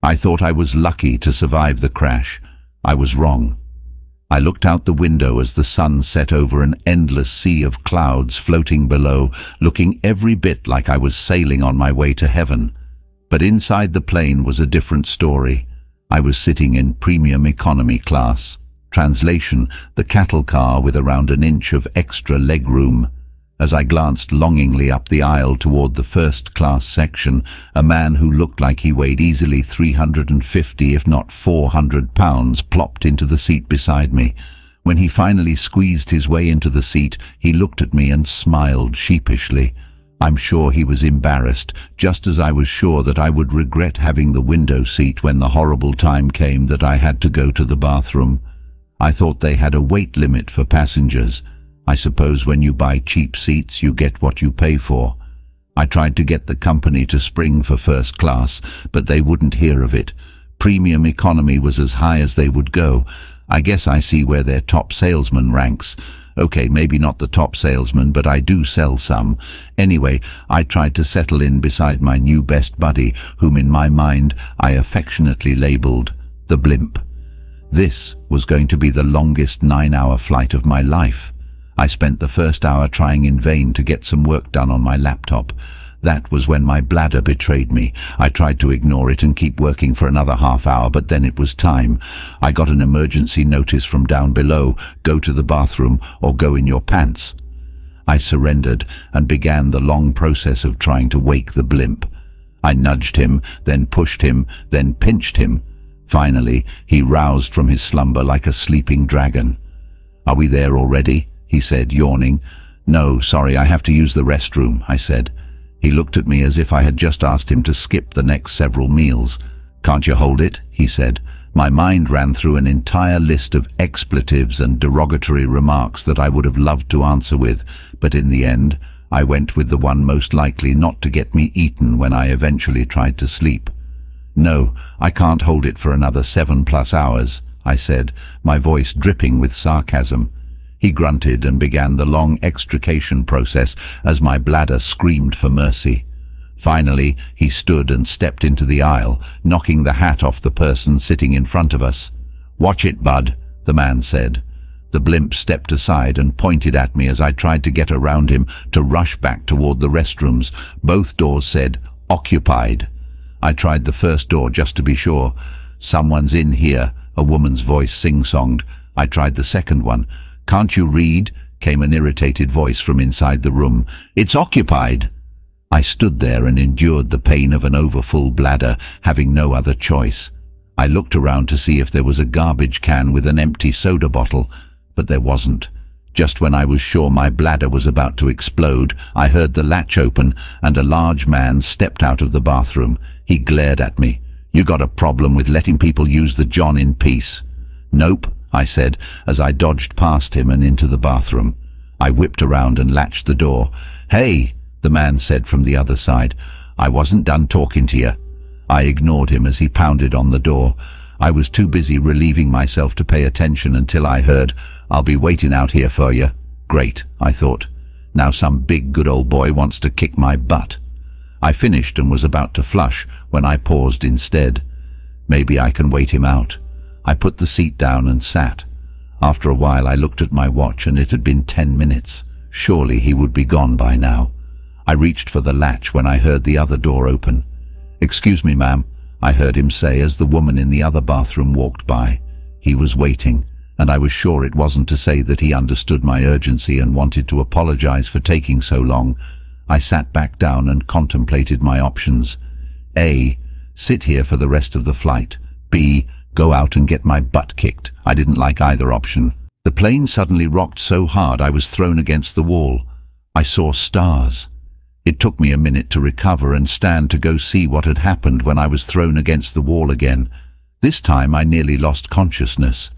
I thought I was lucky to survive the crash. I was wrong. I looked out the window as the sun set over an endless sea of clouds floating below, looking every bit like I was sailing on my way to heaven. But inside the plane was a different story. I was sitting in premium economy class. Translation, the cattle car with around an inch of extra legroom. As I glanced longingly up the aisle toward the first-class section, a man who looked like he weighed easily 350 if not 400 pounds plopped into the seat beside me. When he finally squeezed his way into the seat, he looked at me and smiled sheepishly. I'm sure he was embarrassed, just as I was sure that I would regret having the window seat when the horrible time came that I had to go to the bathroom. I thought they had a weight limit for passengers. I suppose when you buy cheap seats, you get what you pay for. I tried to get the company to spring for first class, but they wouldn't hear of it. Premium economy was as high as they would go. I guess I see where their top salesman ranks. Okay, maybe not the top salesman, but I do sell some. Anyway, I tried to settle in beside my new best buddy, whom in my mind I affectionately labeled the blimp. This was going to be the longest 9-hour flight of my life. I spent the first hour trying in vain to get some work done on my laptop. That was when my bladder betrayed me. I tried to ignore it and keep working for another half hour, but then it was time. I got an emergency notice from down below, go to the bathroom or go in your pants. I surrendered and began the long process of trying to wake the blimp. I nudged him, then pushed him, then pinched him. Finally, he roused from his slumber like a sleeping dragon. "Are we there already?" he said, yawning. "No, sorry, I have to use the restroom," I said. He looked at me as if I had just asked him to skip the next several meals. "Can't you hold it?" he said. My mind ran through an entire list of expletives and derogatory remarks that I would have loved to answer with, but in the end, I went with the one most likely not to get me eaten when I eventually tried to sleep. "No, I can't hold it for another 7+ hours," I said, my voice dripping with sarcasm. He grunted and began the long extrication process as my bladder screamed for mercy. Finally, he stood and stepped into the aisle, knocking the hat off the person sitting in front of us. "Watch it, bud," the man said. The blimp stepped aside and pointed at me as I tried to get around him to rush back toward the restrooms. Both doors said, "Occupied." I tried the first door just to be sure. "Someone's in here," a woman's voice sing-songed. I tried the second one. "Can't you read?" came an irritated voice from inside the room. "It's occupied." I stood there and endured the pain of an overfull bladder, having no other choice. I looked around to see if there was a garbage can with an empty soda bottle, but there wasn't. Just when I was sure my bladder was about to explode, I heard the latch open and a large man stepped out of the bathroom. He glared at me. "You got a problem with letting people use the John in peace?" "Nope," I said, as I dodged past him and into the bathroom. I whipped around and latched the door. "Hey," the man said from the other side. "I wasn't done talking to you." I ignored him as he pounded on the door. I was too busy relieving myself to pay attention until I heard, "I'll be waiting out here for you." Great, I thought. Now some big good old boy wants to kick my butt. I finished and was about to flush when I paused instead. Maybe I can wait him out. I put the seat down and sat. After a while I looked at my watch and it had been 10 minutes. Surely he would be gone by now. I reached for the latch when I heard the other door open. "Excuse me, ma'am," I heard him say as the woman in the other bathroom walked by. He was waiting, and I was sure it wasn't to say that he understood my urgency and wanted to apologize for taking so long. I sat back down and contemplated my options. A. Sit here for the rest of the flight. B. Go out and get my butt kicked. I didn't like either option. The plane suddenly rocked so hard I was thrown against the wall. I saw stars. It took me a minute to recover and stand to go see what had happened when I was thrown against the wall again. This time I nearly lost consciousness.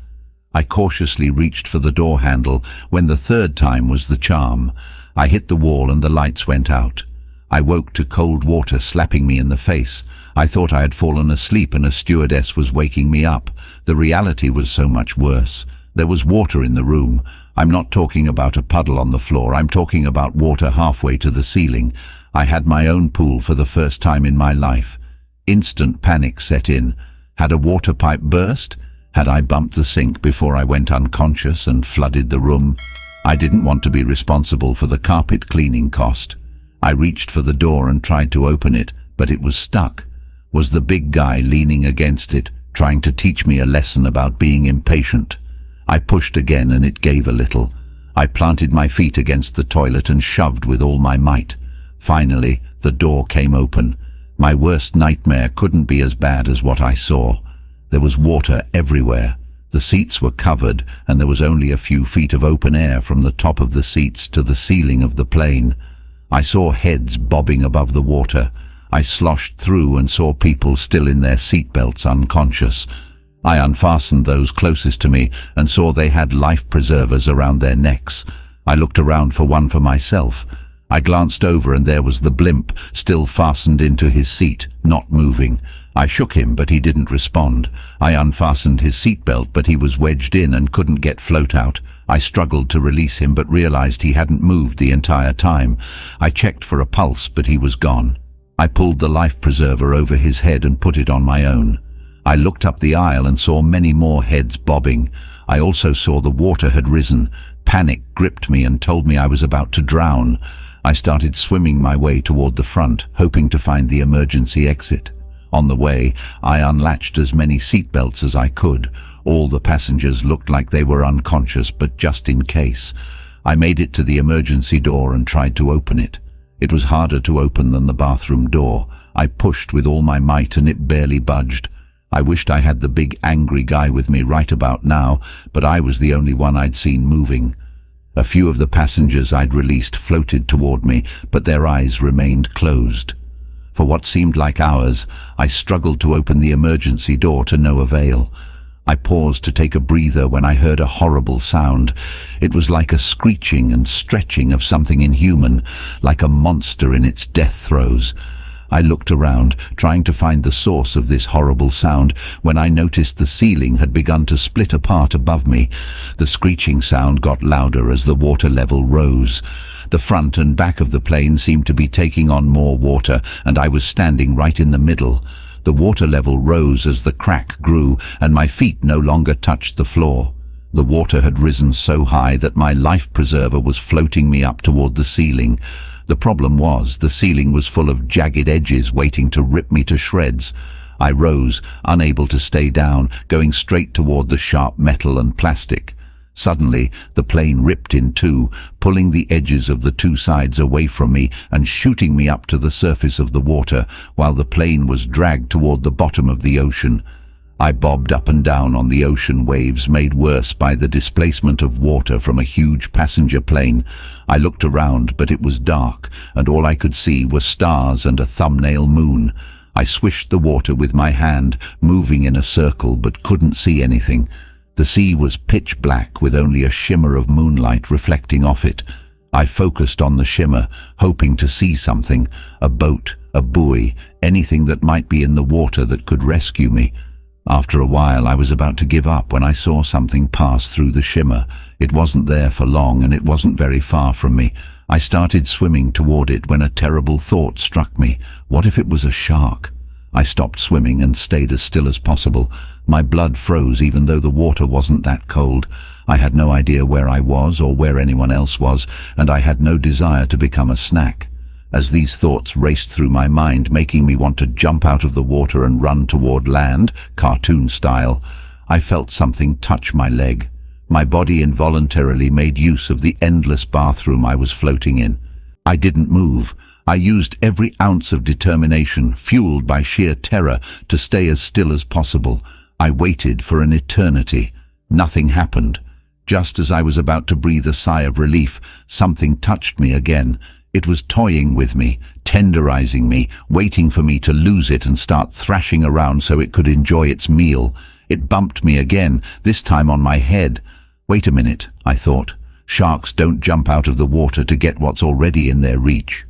I cautiously reached for the door handle when the third time was the charm. I hit the wall and the lights went out. I woke to cold water slapping me in the face. I thought I had fallen asleep and a stewardess was waking me up. The reality was so much worse. There was water in the room. I'm not talking about a puddle on the floor. I'm talking about water halfway to the ceiling. I had my own pool for the first time in my life. Instant panic set in. Had a water pipe burst? Had I bumped the sink before I went unconscious and flooded the room? I didn't want to be responsible for the carpet cleaning cost. I reached for the door and tried to open it, but it was stuck. Was the big guy leaning against it, trying to teach me a lesson about being impatient? I pushed again and it gave a little. I planted my feet against the toilet and shoved with all my might. Finally, the door came open. My worst nightmare couldn't be as bad as what I saw. There was water everywhere. The seats were covered, and there was only a few feet of open air from the top of the seats to the ceiling of the plane. I saw heads bobbing above the water. I sloshed through and saw people still in their seatbelts unconscious. I unfastened those closest to me and saw they had life preservers around their necks. I looked around for one for myself. I glanced over and there was the blimp, still fastened into his seat, not moving. I shook him, but he didn't respond. I unfastened his seatbelt, but he was wedged in and couldn't get float out. I struggled to release him, but realized he hadn't moved the entire time. I checked for a pulse, but he was gone. I pulled the life preserver over his head and put it on my own. I looked up the aisle and saw many more heads bobbing. I also saw the water had risen. Panic gripped me and told me I was about to drown. I started swimming my way toward the front, hoping to find the emergency exit. On the way, I unlatched as many seatbelts as I could. All the passengers looked like they were unconscious, but just in case. I made it to the emergency door and tried to open it. It was harder to open than the bathroom door. I pushed with all my might and it barely budged. I wished I had the big angry guy with me right about now, but I was the only one I'd seen moving. A few of the passengers I'd released floated toward me, but their eyes remained closed. For what seemed like hours, I struggled to open the emergency door to no avail. I paused to take a breather when I heard a horrible sound. It was like a screeching and stretching of something inhuman, like a monster in its death throes. I looked around, trying to find the source of this horrible sound, when I noticed the ceiling had begun to split apart above me. The screeching sound got louder as the water level rose. The front and back of the plane seemed to be taking on more water, and I was standing right in the middle. The water level rose as the crack grew, and my feet no longer touched the floor. The water had risen so high that my life preserver was floating me up toward the ceiling. The problem was, the ceiling was full of jagged edges waiting to rip me to shreds. I rose, unable to stay down, going straight toward the sharp metal and plastic. Suddenly, the plane ripped in two, pulling the edges of the two sides away from me and shooting me up to the surface of the water, while the plane was dragged toward the bottom of the ocean. I bobbed up and down on the ocean waves, made worse by the displacement of water from a huge passenger plane. I looked around, but it was dark, and all I could see were stars and a thumbnail moon. I swished the water with my hand, moving in a circle, but couldn't see anything. The sea was pitch black, with only a shimmer of moonlight reflecting off it. I focused on the shimmer, hoping to see something, a boat, a buoy, anything that might be in the water that could rescue me. After a while, I was about to give up when I saw something pass through the shimmer. It wasn't there for long, and it wasn't very far from me. I started swimming toward it when a terrible thought struck me. What if it was a shark? I stopped swimming and stayed as still as possible. My blood froze even though the water wasn't that cold. I had no idea where I was or where anyone else was, and I had no desire to become a snack. As these thoughts raced through my mind, making me want to jump out of the water and run toward land, cartoon style, I felt something touch my leg. My body involuntarily made use of the endless bathroom I was floating in. I didn't move. I used every ounce of determination, fueled by sheer terror, to stay as still as possible. I waited for an eternity. Nothing happened. Just as I was about to breathe a sigh of relief, something touched me again. It was toying with me, tenderizing me, waiting for me to lose it and start thrashing around so it could enjoy its meal. It bumped me again, this time on my head. Wait a minute, I thought. Sharks don't jump out of the water to get what's already in their reach.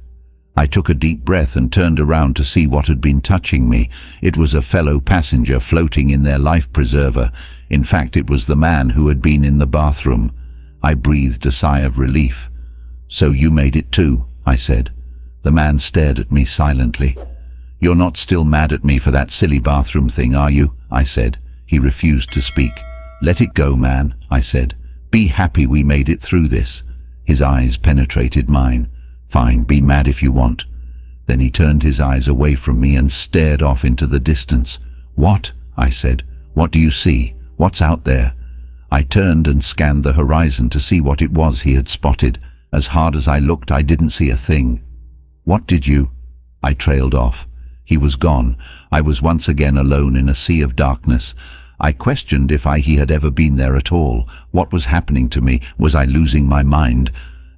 I took a deep breath and turned around to see what had been touching me. It was a fellow passenger floating in their life preserver. In fact, it was the man who had been in the bathroom. I breathed a sigh of relief. "So you made it too," I said. The man stared at me silently. "You're not still mad at me for that silly bathroom thing, are you?" I said. He refused to speak. "Let it go, man," I said. "Be happy we made it through this." His eyes penetrated mine. "Fine, be mad if you want." Then he turned his eyes away from me and stared off into the distance. "What?" I said. "What do you see? What's out there?" I turned and scanned the horizon to see what it was he had spotted. As hard as I looked, I didn't see a thing. "What did you—" I trailed off. He was gone. I was once again alone in a sea of darkness. I questioned if he had ever been there at all. What was happening to me? Was I losing my mind?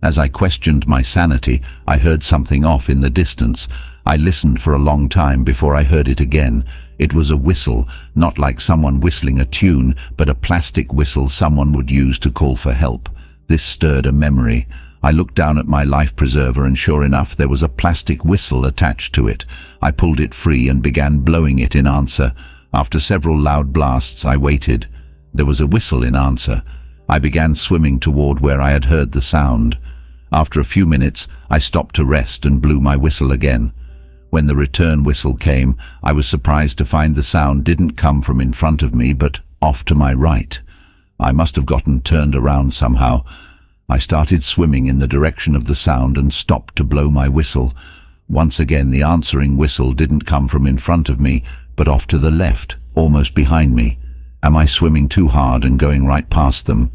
As I questioned my sanity, I heard something off in the distance. I listened for a long time before I heard it again. It was a whistle, not like someone whistling a tune, but a plastic whistle someone would use to call for help. This stirred a memory. I looked down at my life preserver and sure enough there was a plastic whistle attached to it. I pulled it free and began blowing it in answer. After several loud blasts I waited. There was a whistle in answer. I began swimming toward where I had heard the sound. After a few minutes I stopped to rest and blew my whistle again. When the return whistle came, I was surprised to find the sound didn't come from in front of me but off to my right. I must have gotten turned around somehow. I started swimming in the direction of the sound and stopped to blow my whistle. Once again the answering whistle didn't come from in front of me but off to the left, almost behind me. Am I swimming too hard and going right past them?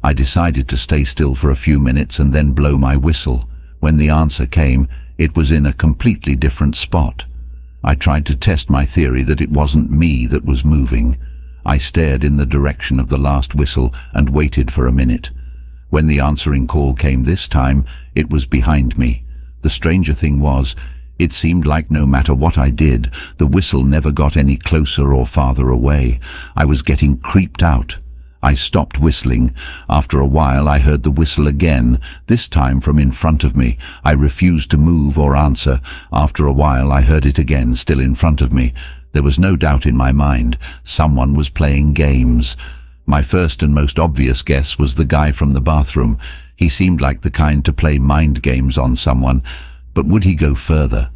I decided to stay still for a few minutes and then blow my whistle. When the answer came, it was in a completely different spot. I tried to test my theory that it wasn't me that was moving. I stared in the direction of the last whistle and waited for a minute. When the answering call came this time, it was behind me. The stranger thing was, it seemed like no matter what I did, the whistle never got any closer or farther away. I was getting creeped out. I stopped whistling. After a while I heard the whistle again, this time from in front of me. I refused to move or answer. After a while I heard it again, still in front of me. There was no doubt in my mind. Someone was playing games. My first and most obvious guess was the guy from the bathroom. He seemed like the kind to play mind games on someone. But would he go further?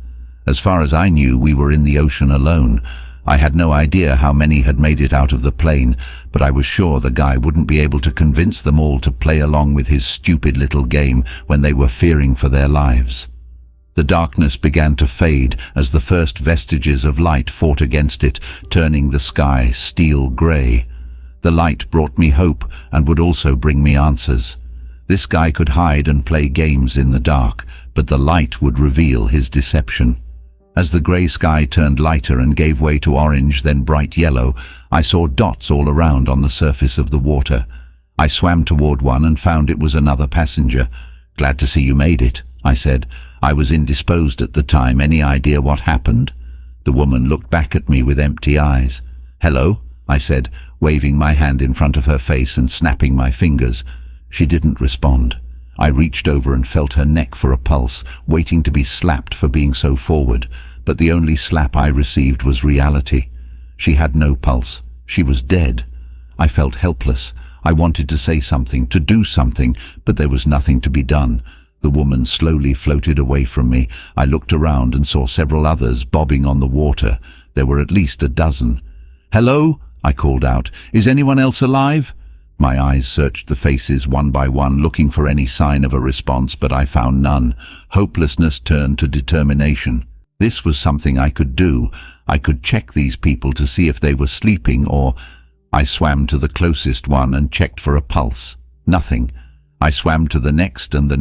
As far as I knew, we were in the ocean alone. I had no idea how many had made it out of the plane, but I was sure the guy wouldn't be able to convince them all to play along with his stupid little game when they were fearing for their lives. The darkness began to fade as the first vestiges of light fought against it, turning the sky steel grey. The light brought me hope and would also bring me answers. This guy could hide and play games in the dark, but the light would reveal his deception. As the grey sky turned lighter and gave way to orange, then bright yellow, I saw dots all around on the surface of the water. I swam toward one and found it was another passenger. "Glad to see you made it," I said. I was indisposed at the time. Any idea what happened? The woman looked back at me with empty eyes. "Hello," I said, waving my hand in front of her face and snapping my fingers. She didn't respond. I reached over and felt her neck for a pulse, waiting to be slapped for being so forward, but the only slap I received was reality. She had no pulse. She was dead. I felt helpless. I wanted to say something, to do something, but there was nothing to be done. The woman slowly floated away from me. I looked around and saw several others bobbing on the water. There were at least a dozen. "Hello?" I called out. "Is anyone else alive?" My eyes searched the faces one by one, looking for any sign of a response, but I found none. Hopelessness turned to determination. This was something I could do. I could check these people to see if they were sleeping, or... I swam to the closest one and checked for a pulse. Nothing. I swam to the next, and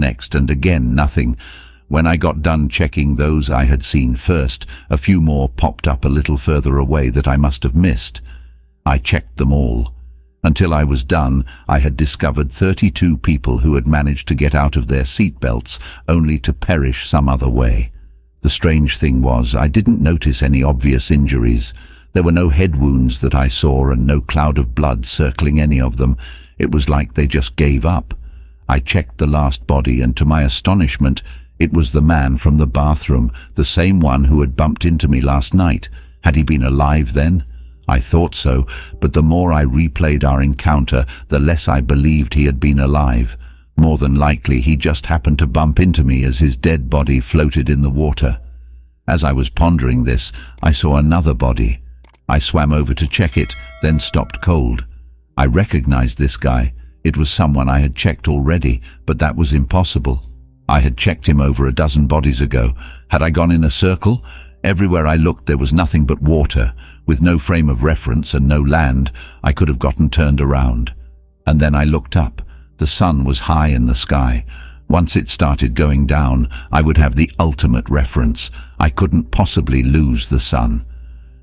again nothing. When I got done checking those I had seen first, a few more popped up a little further away that I must have missed. I checked them all. Until I was done, I had discovered 32 people who had managed to get out of their seatbelts, only to perish some other way. The strange thing was, I didn't notice any obvious injuries. There were no head wounds that I saw and no cloud of blood circling any of them. It was like they just gave up. I checked the last body, and to my astonishment, it was the man from the bathroom, the same one who had bumped into me last night. Had he been alive then? I thought so, but the more I replayed our encounter, the less I believed he had been alive. More than likely he just happened to bump into me as his dead body floated in the water. As I was pondering this, I saw another body. I swam over to check it, then stopped cold. I recognized this guy. It was someone I had checked already, but that was impossible. I had checked him over a dozen bodies ago. Had I gone in a circle? Everywhere I looked there was nothing but water. With no frame of reference and no land, I could have gotten turned around. And then I looked up. The sun was high in the sky. Once it started going down, I would have the ultimate reference. I couldn't possibly lose the sun.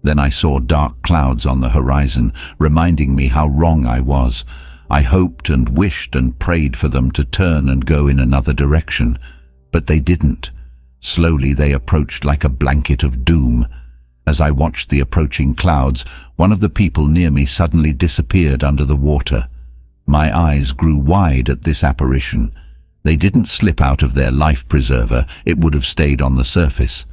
Then I saw dark clouds on the horizon, reminding me how wrong I was. I hoped and wished and prayed for them to turn and go in another direction, but they didn't. Slowly they approached like a blanket of doom. As I watched the approaching clouds, one of the people near me suddenly disappeared under the water. My eyes grew wide at this apparition. They didn't slip out of their life preserver, it would have stayed on the surface.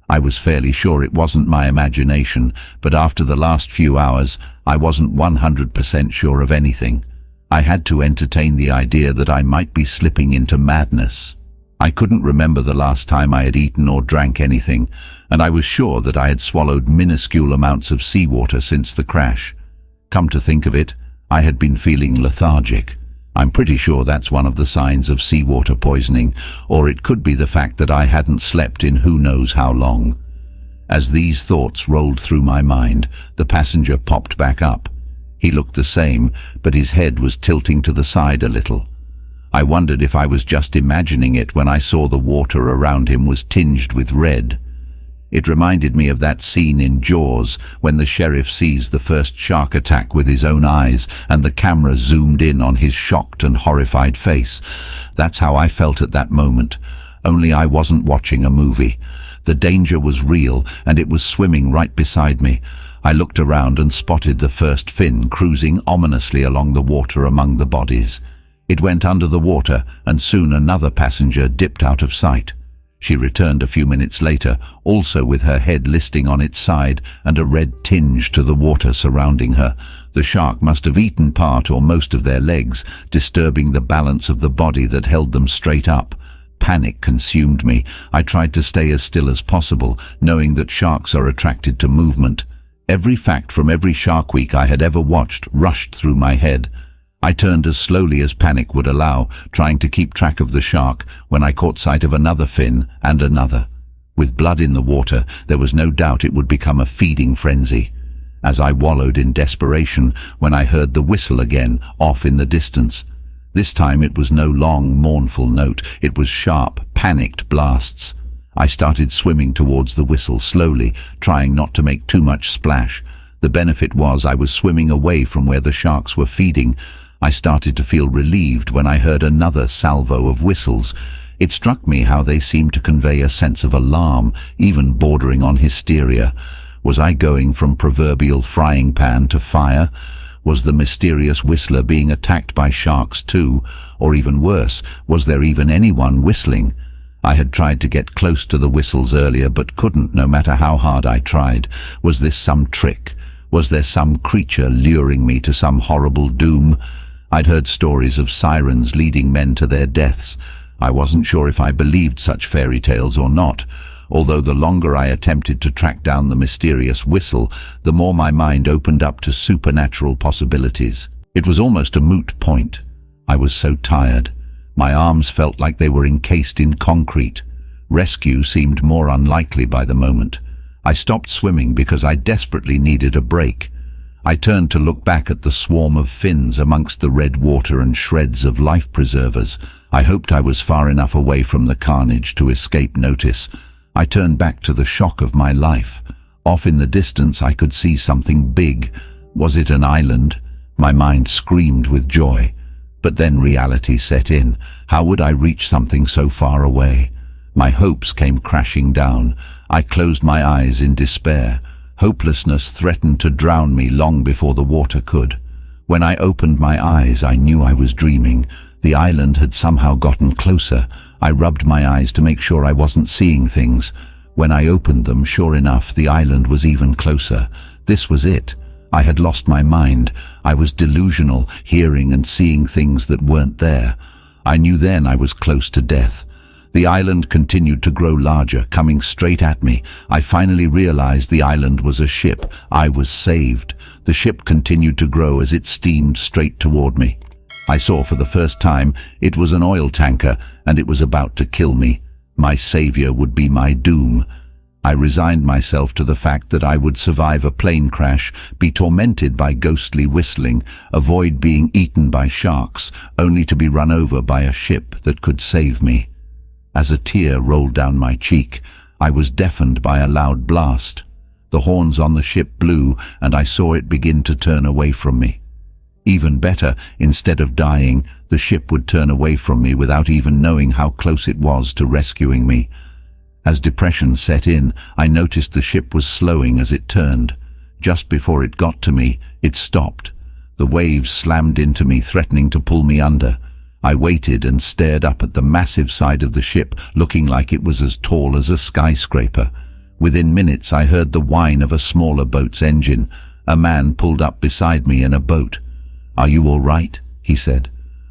I was fairly sure it wasn't my imagination, but after the last few hours, I wasn't 100% sure of anything. I had to entertain the idea that I might be slipping into madness. I couldn't remember the last time I had eaten or drank anything, and I was sure that I had swallowed minuscule amounts of seawater since the crash. Come to think of it, I had been feeling lethargic. I'm pretty sure that's one of the signs of seawater poisoning, or it could be the fact that I hadn't slept in who knows how long. As these thoughts rolled through my mind, the passenger popped back up. He looked the same, but his head was tilting to the side a little. I wondered if I was just imagining it when I saw the water around him was tinged with red. It reminded me of that scene in Jaws when the sheriff sees the first shark attack with his own eyes and the camera zoomed in on his shocked and horrified face. That's how I felt at that moment, only I wasn't watching a movie. The danger was real and it was swimming right beside me. I looked around and spotted the first fin cruising ominously along the water among the bodies. It went under the water and soon another passenger dipped out of sight. She returned a few minutes later, also with her head listing on its side and a red tinge to the water surrounding her. The shark must have eaten part or most of their legs, disturbing the balance of the body that held them straight up. Panic consumed me. I tried to stay as still as possible, knowing that sharks are attracted to movement. Every fact from every Shark Week I had ever watched rushed through my head. I turned as slowly as panic would allow, trying to keep track of the shark, when I caught sight of another fin and another. With blood in the water, there was no doubt it would become a feeding frenzy. As I wallowed in desperation, when I heard the whistle again, off in the distance. This time it was no long, mournful note, it was sharp, panicked blasts. I started swimming towards the whistle slowly, trying not to make too much splash. The benefit was I was swimming away from where the sharks were feeding. I started to feel relieved when I heard another salvo of whistles. It struck me how they seemed to convey a sense of alarm, even bordering on hysteria. Was I going from proverbial frying pan to fire? Was the mysterious whistler being attacked by sharks too? Or even worse, was there even anyone whistling? I had tried to get close to the whistles earlier, but couldn't, no matter how hard I tried. Was this some trick? Was there some creature luring me to some horrible doom? I'd heard stories of sirens leading men to their deaths. I wasn't sure if I believed such fairy tales or not, although the longer I attempted to track down the mysterious whistle, the more my mind opened up to supernatural possibilities. It was almost a moot point. I was so tired. My arms felt like they were encased in concrete. Rescue seemed more unlikely by the moment. I stopped swimming because I desperately needed a break. I turned to look back at the swarm of fins amongst the red water and shreds of life preservers. I hoped I was far enough away from the carnage to escape notice. I turned back to the shock of my life. Off in the distance I could see something big. Was it an island? My mind screamed with joy. But then reality set in. How would I reach something so far away? My hopes came crashing down. I closed my eyes in despair. Hopelessness threatened to drown me long before the water could. When I opened my eyes, I knew I was dreaming. The island had somehow gotten closer. I rubbed my eyes to make sure I wasn't seeing things. When I opened them, sure enough, the island was even closer. This was it. I had lost my mind. I was delusional, hearing and seeing things that weren't there. I knew then I was close to death. The island continued to grow larger, coming straight at me. I finally realized the island was a ship. I was saved. The ship continued to grow as it steamed straight toward me. I saw for the first time it was an oil tanker, and it was about to kill me. My savior would be my doom. I resigned myself to the fact that I would survive a plane crash, be tormented by ghostly whistling, avoid being eaten by sharks, only to be run over by a ship that could save me. As a tear rolled down my cheek, I was deafened by a loud blast. The horns on the ship blew, and I saw it begin to turn away from me. Even better, instead of dying, the ship would turn away from me without even knowing how close it was to rescuing me. As depression set in, I noticed the ship was slowing as it turned. Just before it got to me, it stopped. The waves slammed into me, threatening to pull me under. I waited and stared up at the massive side of the ship, looking like it was as tall as a skyscraper. Within minutes, I heard the whine of a smaller boat's engine. A man pulled up beside me in a boat. "Are you all right?" he said.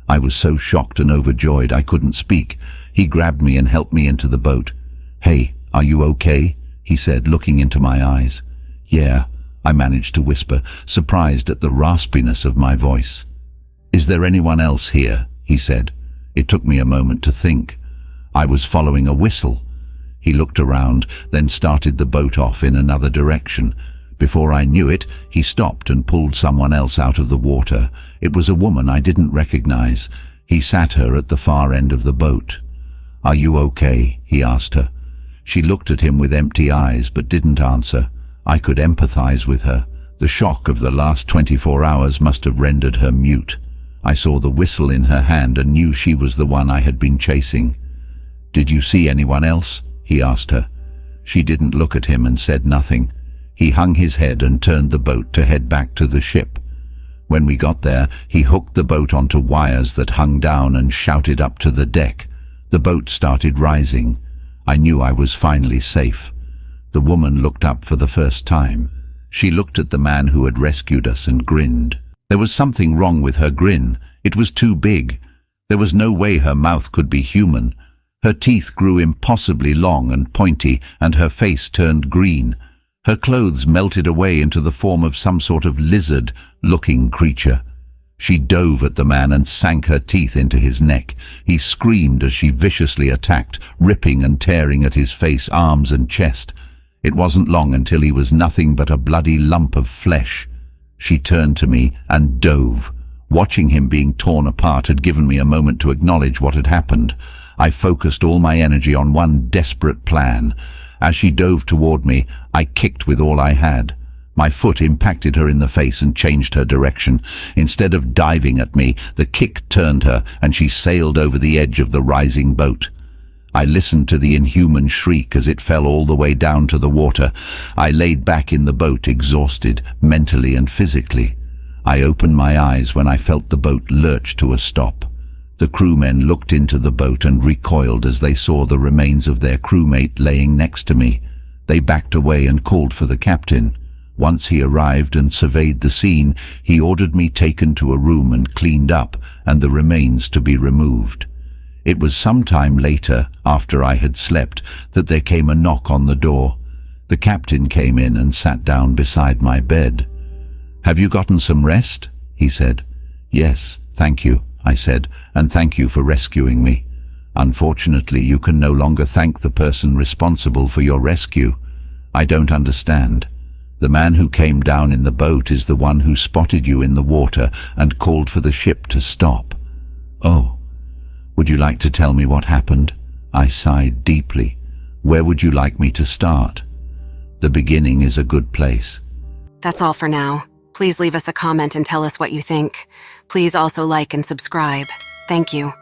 I was so shocked and overjoyed I couldn't speak. He grabbed me and helped me into the boat. "Hey, are you okay?" he said, looking into my eyes. "Yeah," I managed to whisper, surprised at the raspiness of my voice. "Is there anyone else here?" he said. It took me a moment to think. I was following a whistle. He looked around, then started the boat off in another direction. Before I knew it, he stopped and pulled someone else out of the water. It was a woman I didn't recognize. He sat her at the far end of the boat. "Are you okay?" he asked her. She looked at him with empty eyes but didn't answer. I could empathize with her. The shock of the last 24 hours must have rendered her mute. I saw the whistle in her hand and knew she was the one I had been chasing. "Did you see anyone else?" he asked her. She didn't look at him and said nothing. He hung his head and turned the boat to head back to the ship. When we got there, he hooked the boat onto wires that hung down and shouted up to the deck. The boat started rising. I knew I was finally safe. The woman looked up for the first time. She looked at the man who had rescued us and grinned. There was something wrong with her grin. It was too big. There was no way her mouth could be human. Her teeth grew impossibly long and pointy, and her face turned green. Her clothes melted away into the form of some sort of lizard-looking creature. She dove at the man and sank her teeth into his neck. He screamed as she viciously attacked, ripping and tearing at his face, arms and chest. It wasn't long until he was nothing but a bloody lump of flesh. She turned to me and dove. Watching him being torn apart had given me a moment to acknowledge what had happened. I focused all my energy on one desperate plan. As she dove toward me, I kicked with all I had. My foot impacted her in the face and changed her direction. Instead of diving at me, the kick turned her, and she sailed over the edge of the rising boat. I listened to the inhuman shriek as it fell all the way down to the water. I laid back in the boat, exhausted, mentally and physically. I opened my eyes when I felt the boat lurch to a stop. The crewmen looked into the boat and recoiled as they saw the remains of their crewmate laying next to me. They backed away and called for the captain. Once he arrived and surveyed the scene, he ordered me taken to a room and cleaned up, and the remains to be removed. It was some time later, after I had slept, that there came a knock on the door. The captain came in and sat down beside my bed. "Have you gotten some rest?" he said. "Yes, thank you," I said, "and thank you for rescuing me. Unfortunately, you can no longer thank the person responsible for your rescue. I don't understand. The man who came down in the boat is the one who spotted you in the water and called for the ship to stop." "Oh, would you like to tell me what happened?" I sighed deeply. "Where would you like me to start?" The beginning is a good place. That's all for now. Please leave us a comment and tell us what you think. Please also like and subscribe. Thank you.